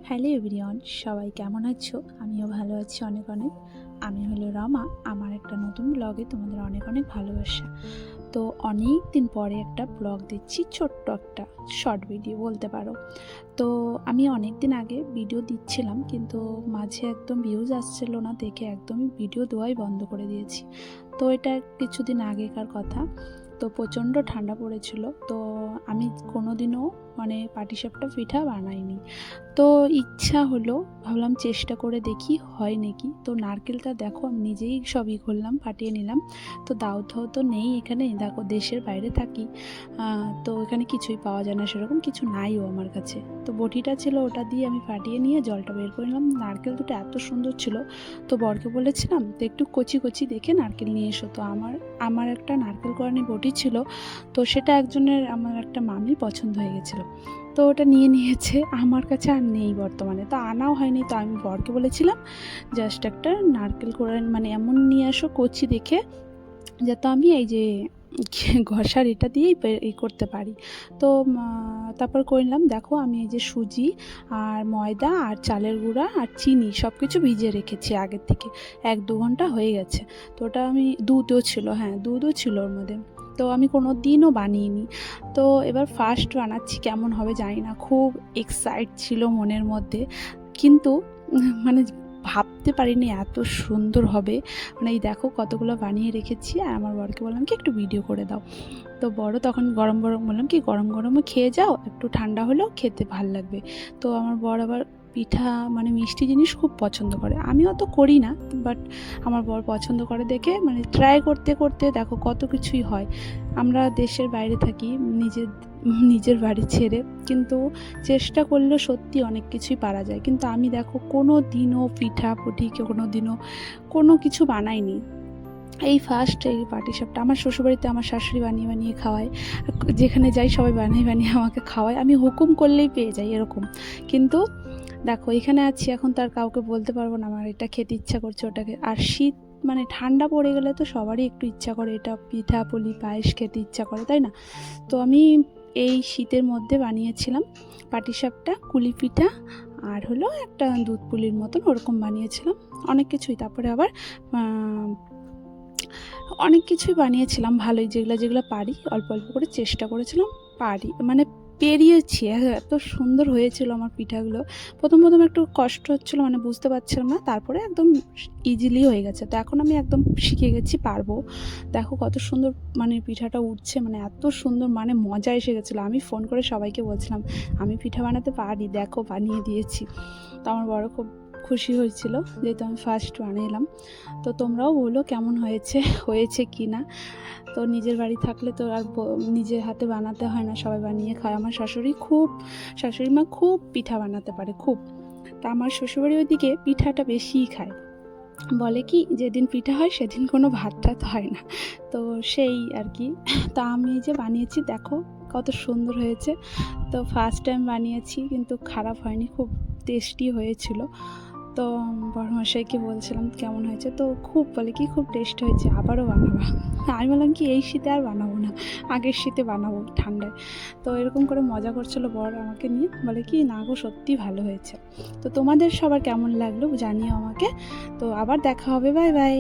Hello everyone, সবাই কেমন আছো? আমিও ভালো আছি অনেক অনেক। আমি হলো রমা। আমার একটা নতুন ব্লগে তোমাদের অনেক অনেক ভালোবাসা। তো অনেক দিন পরে একটা ব্লগ দিচ্ছি, ছোট্ট একটা শর্ট ভিডিও বলতে পারো। তো আমি অনেক দিন আগে ভিডিও দিচ্ছিলাম, কিন্তু মাঝে একদম ভিউজ আসছিল না দেখে একদমই ভিডিও দেওয়াই বন্ধ করে দিয়েছি। তো এটা কিছুদিন আগেকার কথা। তো প্রচণ্ড ঠান্ডা পড়েছিল। তো আমি কোনোদিনও পাটিসাপটা পিঠা বানাইনি। তো ইচ্ছা হলো, ভাবলাম চেষ্টা করে দেখি হয় নাকি। তো নারকেলটা দেখো আমি নিজেই সবই করলাম, ফাটিয়ে নিলাম। তো দাও ধাও তো নেই এখানে, দেখো দেশের বাইরে থাকি। তো এখানে কিছুই পাওয়া যায় না, সেরকম কিছু নাইও আমার কাছে। তো বটিটা ছিল, ওটা দিয়ে আমি ফাটিয়ে নিয়ে জলটা বের করে নিলাম। নারকেল দুটো এত সুন্দর ছিল, তো বরকে বলেছিলাম তো একটু কচি কচি দেখে নারকেল নিয়ে এসো। তো আমার একটা নারকেল কোরানি বটি ছিল, তো সেটা আমার একটা মামির পছন্দ হয়ে গেছিলো। তো ওটা নিয়েছে, আমার কাছে আর নেই বর্তমানে, তো আনাও হয়নি। তো আমি বরকে বলেছিলাম জাস্ট একটা নারকেল কোরানি এমন নিয়ে আসো কচি দেখে, যাতে আমি এই যে ঘষার এটা দিয়েই এই করতে পারি। তো তারপর করলাম, দেখো আমি এই যে সুজি আর ময়দা আর চালের গুঁড়া আর চিনি সব কিছু ভিজিয়ে রেখেছি আগের থেকে, 1-2 ঘন্টা হয়ে গেছে। তো ওটা আমি দুধও ছিল, হ্যাঁ দুধও ছিল ওর মধ্যে। তো আমি কোনো দিনও বানিয়েছি। তো এবার ফার্স্ট বানাচ্ছি, কেমন হবে জানি না, খুব এক্সাইট ছিল মনের মধ্যে, কিন্তু মানে ভাবতে পারিনি এত সুন্দর হবে। এই দেখো কতগুলো বানিয়ে রেখেছি, আর আমার বরকে বললাম কি একটু ভিডিও করে দাও। তো বড় তখন গরম গরম বললাম কি গরম গরমও খেয়ে যাও, একটু ঠান্ডা হলেও খেতে ভাল লাগবে। তো আমার বর আবার পিঠা মিষ্টি জিনিস খুব পছন্দ করে, আমি অত করি না, বাট আমার বর পছন্দ করে দেখে ট্রাই করতে করতে দেখো কত কিছুই হয়। আমরা দেশের বাইরে থাকি, নিজের বাড়ি ছেড়ে, কিন্তু চেষ্টা করলে সত্যি অনেক কিছুই পারা যায়। কিন্তু আমি দেখো কোনো দিনও পিঠাপুঠি কোনো দিনও কোনো কিছু বানাইনি। এই ফার্স্ট এই পাটিসাপটা আমার শ্বশুরবাড়িতে আমার শাশুড়ি বানিয়ে বানিয়ে খাওয়ায়, যেখানে যাই সবাই বানিয়ে বানিয়ে আমাকে খাওয়ায়, আমি হুকুম করলেই পেয়ে যাই এরকম। কিন্তু দেখো এখানে আছি এখন, তার কাউকে বলতে পারবো না আমার এটা খেতে ইচ্ছা করছে ওটাকে। আর শীত ঠান্ডা পড়ে গেলে তো সবারই একটু ইচ্ছা করে এটা পিঠা পুলি পায়েস খেতে ইচ্ছা করে, তাই না? তো আমি এই শীতের মধ্যে বানিয়েছিলাম পাটিসাপটা, কুলি পিঠা, আর হলো একটা দুধ পুলির মতন ওরকম বানিয়েছিলাম অনেক কিছুই। তারপরে আবার অনেক কিছুই বানিয়েছিলাম ভালোই, যেগুলো পারি অল্প অল্প করে চেষ্টা করেছিলাম, পারি পেরিয়েছি। এত সুন্দর হয়েছিল আমার পিঠাগুলো। প্রথম একটু কষ্ট হচ্ছিলো, বুঝতে পারছিলাম না, তারপরে একদম ইজিলি হয়ে গেছে। তো এখন আমি একদম শিখে গেছি, পারবো। দেখো কত সুন্দর পিঠাটা উঠছে, এত সুন্দর মজা এসে গেছিলো। আমি ফোন করে সবাইকে বলছিলাম আমি পিঠা বানাতে পারি, দেখো বানিয়ে দিয়েছি। তো আমার বড় খুব খুশি হয়েছিল যেহেতু আমি ফার্স্ট বানিয়েলাম। তো তোমরাও বলো কেমন হয়েছে কি না। তো নিজের বাড়ি থাকলে তো আর নিজের হাতে বানাতে হয় না, সবাই বানিয়ে খায়। আমার শাশুড়ি মা খুব পিঠা বানাতে পারে, খুব। তা আমার শ্বশুরবাড়ি ওইদিকে পিঠাটা বেশিই খায়, বলে কি যেদিন পিঠা হয় সেদিন কোনো ভাত টাত হয় না। তো সেই আর কি। তা আমি যে বানিয়েছি দেখো কত সুন্দর হয়েছে। তো ফার্স্ট টাইম বানিয়েছি, কিন্তু খারাপ হয়নি, খুব টেস্টি হয়েছিল। তো বড়মশাইকে বলছিলাম কেমন হয়েছে, তো বলে কি খুব টেস্ট হয়েছে, আবারও বানাবা। আমি বললাম কি এই শীতে আর বানাবো না, আগের শীতে বানাবো ঠান্ডায়। তো এরকম করে মজা করছিল বর আমাকে নিয়ে, বলে কি না গো সত্যি ভালো হয়েছে। তো তোমাদের সবার কেমন লাগলো জানিও আমাকে। তো আবার দেখা হবে, বাই বাই।